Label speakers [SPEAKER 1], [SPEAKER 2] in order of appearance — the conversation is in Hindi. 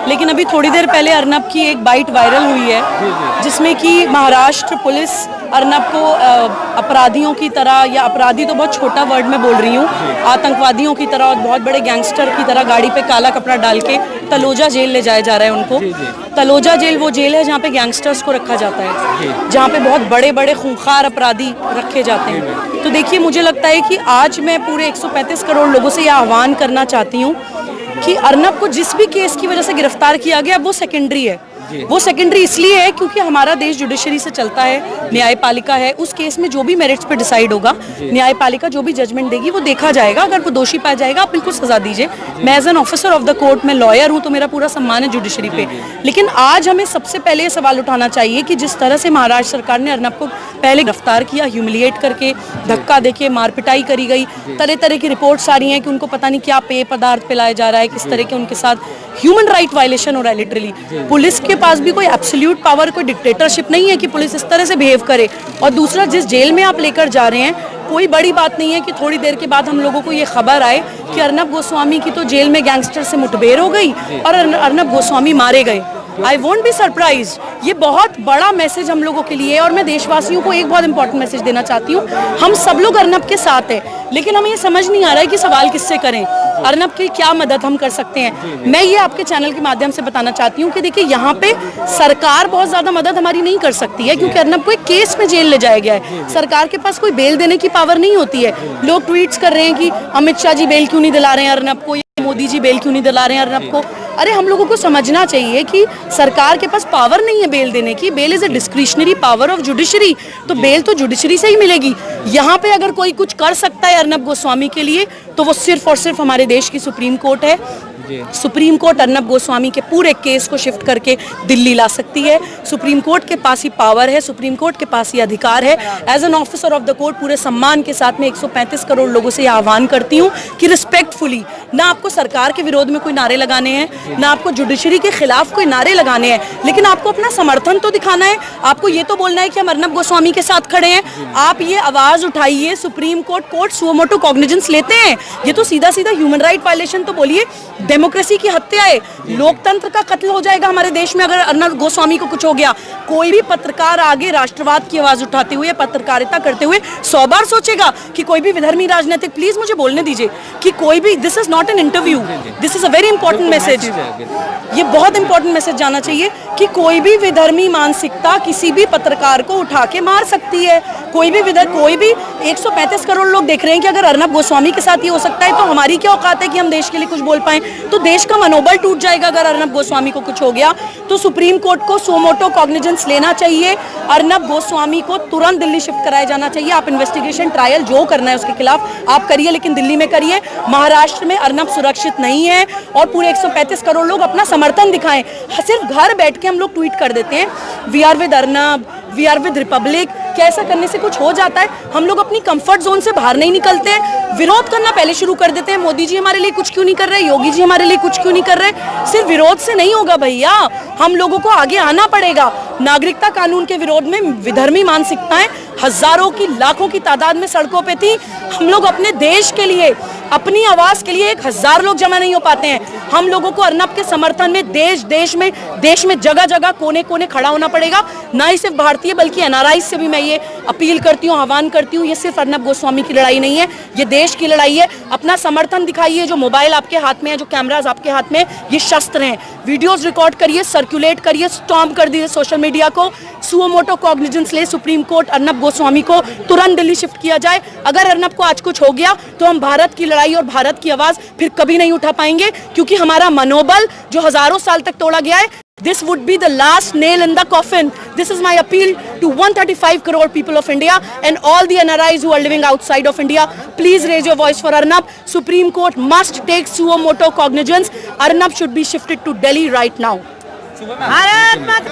[SPEAKER 1] लेकिन अभी थोड़ी देर पहले अर्नब की एक बाइट वायरल हुई है जिसमें कि महाराष्ट्र पुलिस अर्नब को अपराधियों की तरह, या अपराधी तो बहुत छोटा वर्ड में बोल रही हूँ, आतंकवादियों की तरह और बहुत बड़े गैंगस्टर की तरह गाड़ी पे काला कपड़ा डाल के तलोजा जेल ले जाया जा रहा है उनको। तलोजा जेल वो जेल है जहाँ पे गैंगस्टर्स को रखा जाता है, जहाँ पे बहुत बड़े बड़े खूंखार अपराधी रखे जाते हैं। तो देखिए, मुझे लगता है कि आज मैं पूरे 135 करोड़ लोगों से यह आह्वान करना चाहती हूँ कि अर्नब को जिस भी केस की वजह से गिरफ्तार किया गया वो सेकेंडरी है। वो सेकेंडरी इसलिए है क्योंकि हमारा देश जुडिशरी से चलता है, न्यायपालिका है। उस केस में जो भी मेरिट्स पे डिसाइड होगा, न्यायपालिका जो भी जजमेंट देगी वो देखा जाएगा। अगर वो दोषी पाया जाएगा, आप बिल्कुल सजा दीजिए। मैं as an officer of the court, मैं लॉयर हूँ, तो मेरा पूरा सम्मान है जुडिशरी पे। लेकिन आज हमें सबसे पहले ये सवाल उठाना चाहिए कि जिस तरह से महाराष्ट्र सरकार ने अर्नब को पहले गिरफ्तार किया, ह्यूमिलिएट करके, धक्का देके मार पिटाई करी गई, तरह तरह की रिपोर्ट्स आ रही हैं कि उनको पता नहीं क्या पेय पदार्थ पिलाया जा रहा है, किस तरह के उनके साथ ह्यूमन राइट वायलेशन हो रहा है लिटरली। पुलिस के पास भी कोई एब्सोल्यूट पावर, कोई डिक्टेटरशिप नहीं है कि पुलिस इस तरह से बिहेव करे। और दूसरा, जिस जेल में आप लेकर जा रहे हैं, कोई बड़ी बात नहीं है कि थोड़ी देर के बाद हम लोगों को ये खबर आए कि अर्नब गोस्वामी की तो जेल में गैंगस्टर से मुठभेड़ हो गई और अर्नब गोस्वामी मारे गए। I won't be surprise. ये बहुत बड़ा मैसेज हम लोगों के लिए है। और मैं देशवासियों को एक बहुत इंपॉर्टेंट मैसेज देना चाहती हूँ। हम सब लोग अर्नब के साथ हैं, लेकिन हमें ये समझ नहीं आ रहा है कि सवाल किससे करें, अर्नब की क्या मदद हम कर सकते हैं। मैं ये आपके चैनल के माध्यम से बताना चाहती हूँ कि देखिए, यहाँ पे सरकार बहुत ज़्यादा मदद हमारी नहीं कर सकती है, क्योंकि अर्नब को एक केस में जेल ले जाया गया है। सरकार के पास कोई बेल देने की पावर नहीं होती है। लोग ट्वीट्स कर रहे हैं कि अमित शाह जी बेल क्यों नहीं दिला रहे हैं अर्नब को, मोदी जी बेल क्यों नहीं दिला रहे हैं अर्नब को। अरे, हम लोगों को समझना चाहिए कि सरकार के पास पावर नहीं है बेल देने की। Bail is a discretionary power of judiciary, तो बेल तो जुडिशरी से ही मिलेगी। यहाँ पे अगर कोई कुछ कर सकता है अर्नब गोस्वामी के लिए, तो वो सिर्फ और सिर्फ हमारे देश की सुप्रीम कोर्ट है। सुप्रीम कोर्ट अर्नब गोस्वामी के पूरे केस को शिफ्ट करके दिल्ली ला सकती है। सुप्रीम कोर्ट के पास ही पावर है, सुप्रीम कोर्ट के पास ही अधिकार है। As an officer of the court, पूरे सम्मान के साथ में 135 करोड़ लोगों से यह आह्वान करती हूँ कि रिस्पेक्टफुली, ना आपको सरकार के विरोध में कोई नारे लगाने हैं, ना आपको जुडिशरी के खिलाफ कोई नारे लगाने हैं, लेकिन आपको अपना समर्थन तो दिखाना है। आपको ये तो बोलना है कि हम अर्नब गोस्वामी के साथ खड़े हैं। आप ये आवाज उठाइए, supreme court suo motu cognizance लेते हैं। ये तो सीधा सीधा ह्यूमन राइट वायलेशन तो बोलिए, डेमोक्रेसी की हत्या है, लोकतंत्र का कत्ल हो जाएगा हमारे देश में अगर अर्नब गोस्वामी को कुछ हो गया। कोई भी पत्रकार आगे राष्ट्रवाद की आवाज उठाते हुए, पत्रकारिता करते हुए 100 बार सोचेगा कि कोई भी विधर्मी राजनीतिक, प्लीज मुझे बोलने दीजिए, कि कोई भी, this is not an interview, this is a very important message. ये बहुत इंपॉर्टेंट मैसेज जाना चाहिए कि कोई भी विधर्मी मानसिकता किसी भी पत्रकार को उठा के मार सकती है। कोई भी 135 करोड़ लोग देख रहे हैं कि अगर अर्नब गोस्वामी के साथ ये हो सकता है, तो हमारी क्या औकात है कि हम देश के लिए कुछ बोल पाएं। तो देश का मनोबल टूट जाएगा अगर अर्नब गोस्वामी को कुछ हो गया। तो सुप्रीम कोर्ट को सो मोटो कॉग्निजेंस लेना चाहिए। अर्नब गोस्वामी को तुरंत दिल्ली शिफ्ट कराया जाना चाहिए। आप इन्वेस्टिगेशन, ट्रायल जो करना है उसके खिलाफ आप करिए, लेकिन दिल्ली में करिए। महाराष्ट्र में अर्नब सुरक्षित नहीं है और पूरे 135 करोड़ लोग अपना समर्थन दिखाएं। सिर्फ घर बैठ के हम लोग ट्वीट कर देते हैं, we are with Arnab, we are with Republic. क्या ऐसा करने से कुछ हो जाता है? हम लोग अपनी कंफर्ट जोन से बाहर नहीं निकलते हैं, विरोध करना पहले शुरू कर देते हैं। मोदी जी हमारे लिए कुछ क्यों नहीं कर रहे, योगी जी हमारे लिए कुछ क्यों नहीं कर रहे। सिर्फ विरोध से नहीं होगा भैया, हम लोगों को आगे आना पड़ेगा। नागरिकता कानून के विरोध में विधर्मी मानसिकताएं हजारों की, लाखों की तादाद में सड़कों पे थी। हम लोग अपने देश के लिए, अपनी आवाज के लिए 1000 लोग जमा नहीं हो पाते हैं। हम लोगों को अर्नब के समर्थन में देश में जगह जगह कोने कोने खड़ा होना पड़ेगा। ना ही सिर्फ भारतीय बल्कि एनआरआई से भी मैं ये अपील करती हूँ, आह्वान करती हूँ। ये सिर्फ अर्नब गोस्वामी की लड़ाई नहीं है, ये देश की लड़ाई है। अपना समर्थन दिखाइए। जो मोबाइल आपके हाथ में है, जो कैमराज आपके हाथ में, ये शस्त्र हैं। वीडियोस रिकॉर्ड करिए, सर्कुलेट करिए, स्टॉर्म कर दीजिए सोशल मीडिया को। सुओ मोटो कॉग्निजेंस ले सुप्रीम कोर्ट, अर्नब गोस्वामी को तुरंत दिल्ली शिफ्ट किया जाए। अगर अर्नब को आज कुछ हो गया तो हम भारत की लड़ाई और भारत की आवाज फिर कभी नहीं उठा पाएंगे, क्योंकि हमारा मनोबल जो हजारों साल तक तोड़ा गया है, this would be the last nail in the coffin. This is my appeal to 135 crore people of India and all the NRIs who are living outside of India. Please raise your voice for Arnab. Supreme Court must take suo moto cognizance. Arnab should be shifted to Delhi right now.
[SPEAKER 2] Bharat माता